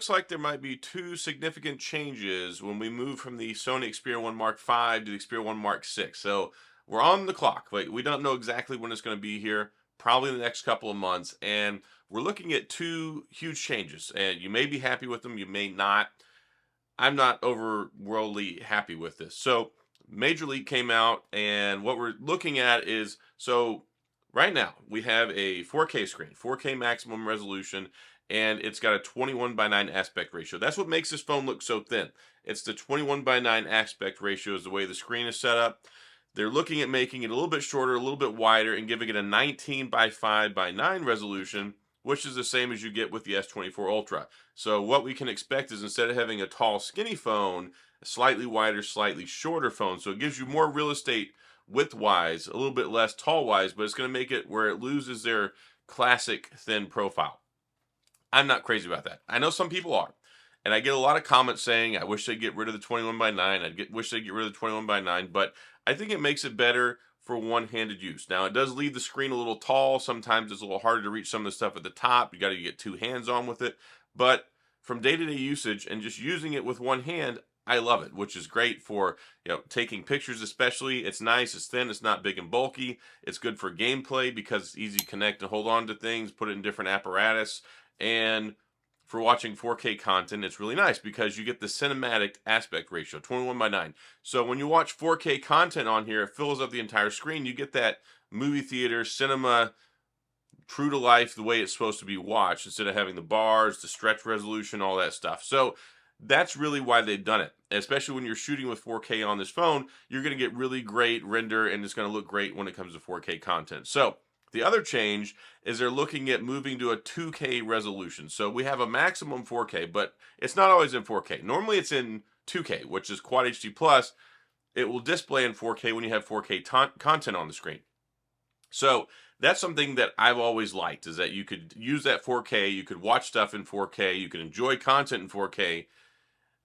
looks like there might be two significant changes when we move from the Sony Xperia 1 Mark 5 to the Xperia 1 Mark 6. So we're on the clock. Like, we don't know exactly when it's going to be here, probably in the next couple of months. And we're looking at two huge changes. And you may be happy with them, you may not. I'm not overworldly happy with this. So Major League came out, and what we're looking at is right now we have a 4K screen, 4K maximum resolution, and it's got a 21 by 9 aspect ratio. That's what makes this phone look so thin. It's the 21 by 9 aspect ratio is the way the screen is set up. They're looking at making it a little bit shorter, a little bit wider, and giving it a 19 by 5 by 9 resolution, which is the same as you get with the S24 Ultra. So what we can expect is, instead of having a tall, skinny phone, a slightly wider, slightly shorter phone. So it gives you more real estate width-wise, a little bit less tall-wise, but it's going to make it where it loses their classic thin profile. I'm not crazy about that. I know some people are. And I get a lot of comments saying, I wish they'd get rid of the 21 by 9. Wish they'd get rid of the 21 by 9. But I think it makes it better for one-handed use. Now, it does leave the screen a little tall. Sometimes it's a little harder to reach some of the stuff at the top. You got to get two hands on with it. But from day-to-day usage and just using it with one hand, I love it, which is great for, taking pictures especially. It's nice, it's thin, it's not big and bulky. It's good for gameplay because it's easy to connect and hold on to things, put it in different apparatus. And for watching 4K content, it's really nice because you get the cinematic aspect ratio, 21 by 9. So when you watch 4K content on here, it fills up the entire screen. You get that movie theater, cinema, true to life, the way it's supposed to be watched, instead of having the bars, the stretch resolution, all that stuff. So that's really why they've done it. Especially when you're shooting with 4K on this phone, you're going to get really great render, and it's going to look great when it comes to 4K content. So the other change is they're looking at moving to a 2K resolution. So we have a maximum 4K, but it's not always in 4K. Normally it's in 2K, which is Quad HD Plus. It will display in 4K when you have 4K content on the screen. So that's something that I've always liked, is that you could use that 4K, you could watch stuff in 4K, you could enjoy content in 4K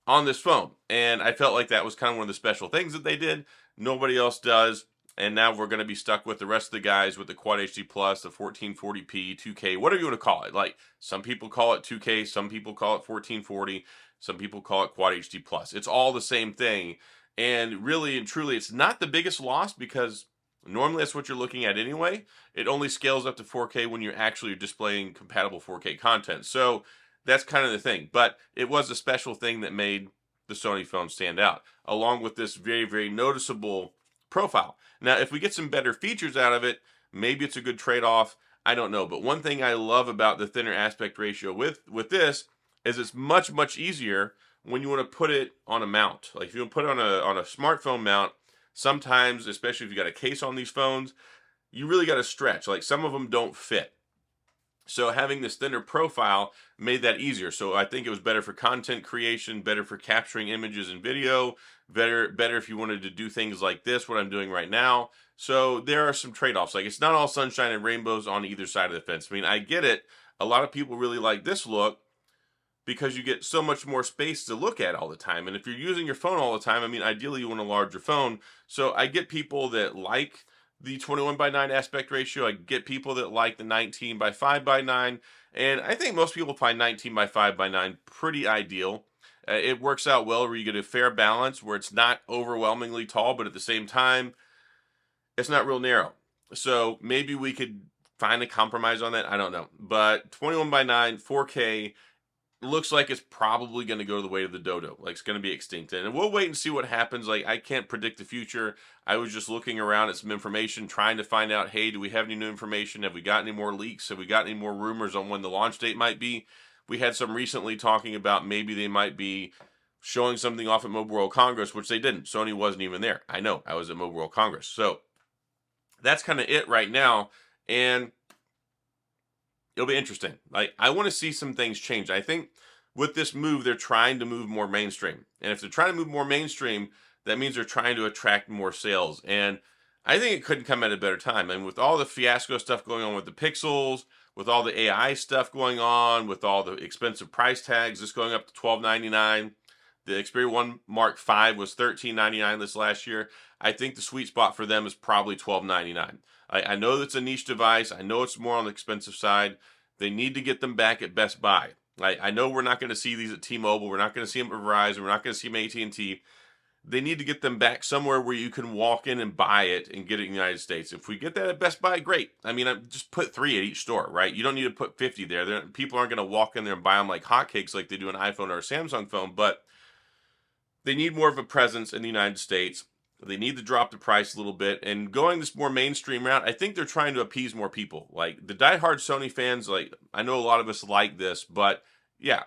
on this phone. And I felt like that was kind of one of the special things that they did. Nobody else does. And now we're going to be stuck with the rest of the guys with the Quad HD Plus, the 1440p, 2K, whatever you want to call it. Like, some people call it 2K, some people call it 1440, some people call it Quad HD Plus. It's all the same thing. And really and truly, it's not the biggest loss, because normally that's what you're looking at anyway. It only scales up to 4K when you're actually displaying compatible 4K content. So that's kind of the thing. But it was a special thing that made the Sony phone stand out, along with this very, very noticeable profile. Now, if we get some better features out of it, maybe it's a good trade-off. I don't know. But one thing I love about the thinner aspect ratio with this is it's much, much easier when you want to put it on a mount. Like, if you want to put it on a smartphone mount, sometimes, especially if you got a case on these phones, you really got to stretch. Like, some of them don't fit. So having this thinner profile made that easier. So I think it was better for content creation, better for capturing images and video, better if you wanted to do things like this, what I'm doing right now. So there are some trade-offs. Like, it's not all sunshine and rainbows on either side of the fence. I mean, I get it. A lot of people really like this look because you get so much more space to look at all the time. And if you're using your phone all the time, I mean, ideally you want a larger phone. So I get people that like the 21 by 9 aspect ratio. I get people that like the 19 by 5 by 9. And I think most people find 19 by 5 by 9 pretty ideal. It works out well where you get a fair balance, where it's not overwhelmingly tall, but at the same time, it's not real narrow. So maybe we could find a compromise on that. I don't know. But 21 by 9, 4K, looks like it's probably going to go the way of the dodo. Like, it's going to be extinct. And we'll wait and see what happens. Like, I can't predict the future. I was just looking around at some information, trying to find out, hey, do we have any new information? Have we got any more leaks? Have we got any more rumors on when the launch date might be? We had some recently talking about maybe they might be showing something off at Mobile World Congress, which they didn't. Sony wasn't even there. I know. I was at Mobile World Congress. So that's kind of it right now. And it'll be interesting. Like, I want to see some things change. I think with this move, they're trying to move more mainstream. And if they're trying to move more mainstream, that means they're trying to attract more sales. And I think it couldn't come at a better time. And with all the fiasco stuff going on with the Pixels, with all the AI stuff going on, with all the expensive price tags, this going up to $12.99. The Xperia 1 Mark 5 was $13.99 this last year. I think the sweet spot for them is probably $12.99. I know that's a niche device. I know it's more on the expensive side. They need to get them back at Best Buy. I know we're not going to see these at T-Mobile. We're not going to see them at Verizon. We're not going to see them at AT&T. They need to get them back somewhere where you can walk in and buy it and get it in the United States. If we get that at Best Buy, great. I mean, just put 3 at each store, right? You don't need to put 50 there. People aren't going to walk in there and buy them like hotcakes like they do an iPhone or a Samsung phone, but they need more of a presence in the United States. They need to drop the price a little bit, and going this more mainstream route, I think they're trying to appease more people. Like the diehard Sony fans, like I know a lot of us like this, but yeah,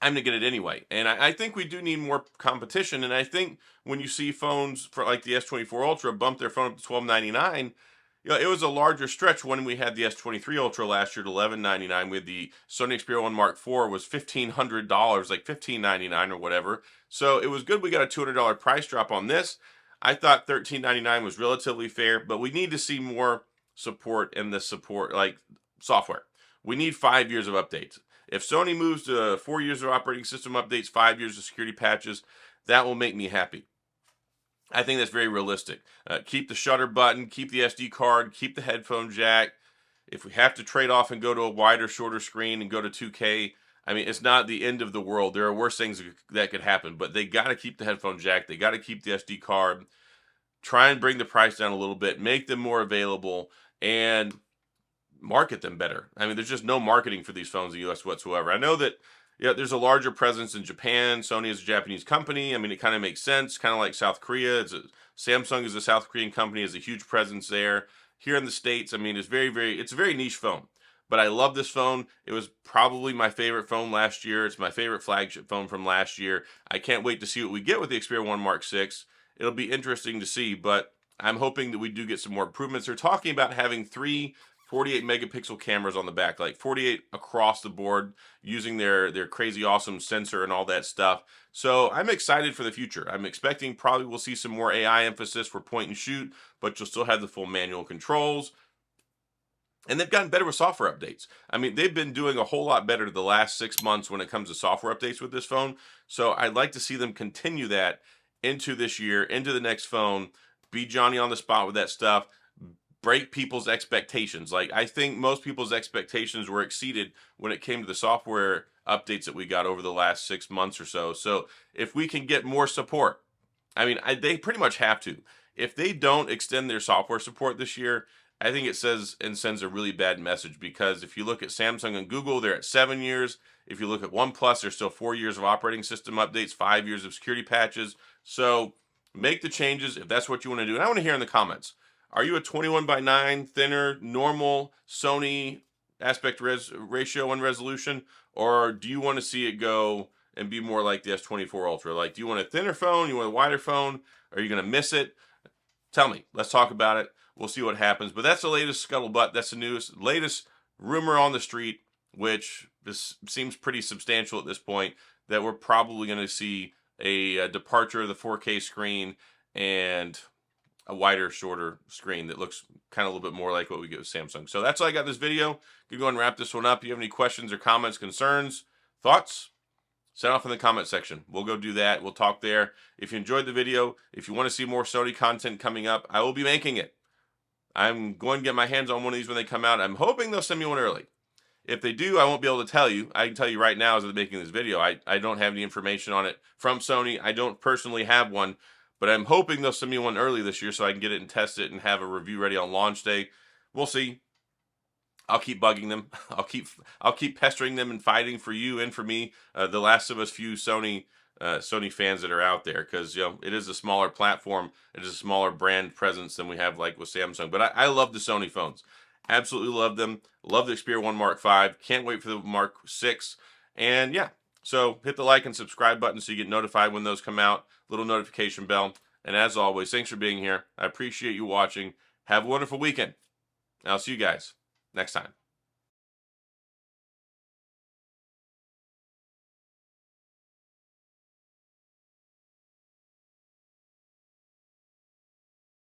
I'm gonna get it anyway. And I think we do need more competition. And I think when you see phones for like the S24 Ultra bump their phone up to $1299, you know, it was a larger stretch when we had the S23 Ultra last year at $1199. With the Sony Xperia 1 Mark IV was $1,500, like $1599 or whatever. So it was good we got a $200 price drop on this. I thought $1399 was relatively fair, but we need to see more support in the support, like software. We need 5 years of updates. If Sony moves to 4 years of operating system updates, 5 years of security patches, that will make me happy. I think that's very realistic. Keep the shutter button, keep the SD card, keep the headphone jack. If we have to trade off and go to a wider, shorter screen and go to 2K, I mean, it's not the end of the world. There are worse things that could happen, but they got to keep the headphone jack. They got to keep the SD card. Try and bring the price down a little bit, make them more available, and market them better. I mean, there's just no marketing for these phones in the US whatsoever. I know that there's a larger presence in Japan. Sony is a Japanese company. I mean, it kind of makes sense, kind of like South Korea. Samsung is a South Korean company, has a huge presence there. Here in the States, I mean, it's it's a very niche phone. But I love this phone. It was probably my favorite phone last year. It's my favorite flagship phone from last year. I can't wait to see what we get with the Xperia 1 Mark VI. It'll be interesting to see, but I'm hoping that we do get some more improvements. They're talking about having 3 48 megapixel cameras on the back, like 48 across the board, using their crazy awesome sensor and all that stuff. So I'm excited for the future. I'm expecting probably we'll see some more AI emphasis for point and shoot, but you'll still have the full manual controls. And they've gotten better with software updates. I mean, they've been doing a whole lot better the last 6 months when it comes to software updates with this phone. So I'd like to see them continue that into this year, into the next phone, be Johnny on the spot with that stuff, break people's expectations. Like, I think most people's expectations were exceeded when it came to the software updates that we got over the last 6 months or so. So if we can get more support, I mean, they pretty much have to. If they don't extend their software support this year, I think it says and sends a really bad message, because if you look at Samsung and Google, they're at 7 years. If you look at OnePlus, there's still 4 years of operating system updates, 5 years of security patches. So make the changes if that's what you want to do. And I want to hear in the comments, are you a 21:9 thinner, normal Sony aspect ratio and resolution? Or do you want to see it go and be more like the S24 Ultra? Like, do you want a thinner phone? You want a wider phone? Are you going to miss it? Tell me. Let's talk about it. We'll see what happens. But that's the latest scuttlebutt. That's the latest rumor on the street, which this seems pretty substantial at this point, that we're probably going to see a departure of the 4K screen and a wider, shorter screen that looks kind of a little bit more like what we get with Samsung. So that's all I got in this video. You go and wrap this one up. If you have any questions or comments, concerns, thoughts, send off in the comment section. We'll go do that. We'll talk there. If you enjoyed the video, if you want to see more Sony content coming up, I will be making it. I'm going to get my hands on one of these when they come out. I'm hoping they'll send me one early. If they do, I won't be able to tell you. I can tell you right now as I'm making this video, I don't have any information on it from Sony. I don't personally have one, but I'm hoping they'll send me one early this year so I can get it and test it and have a review ready on launch day. We'll see. I'll keep bugging them. I'll keep pestering them and fighting for you and for me, the last of us few Sony fans that are out there, because it is a smaller platform. It is a smaller brand presence than we have like with Samsung. But I love the Sony phones. Absolutely love them. Love the Xperia 1 Mark V. Can't wait for the Mark VI. And yeah, so hit the like and subscribe button so you get notified when those come out. Little notification bell. And as always, thanks for being here. I appreciate you watching. Have a wonderful weekend. I'll see you guys next time.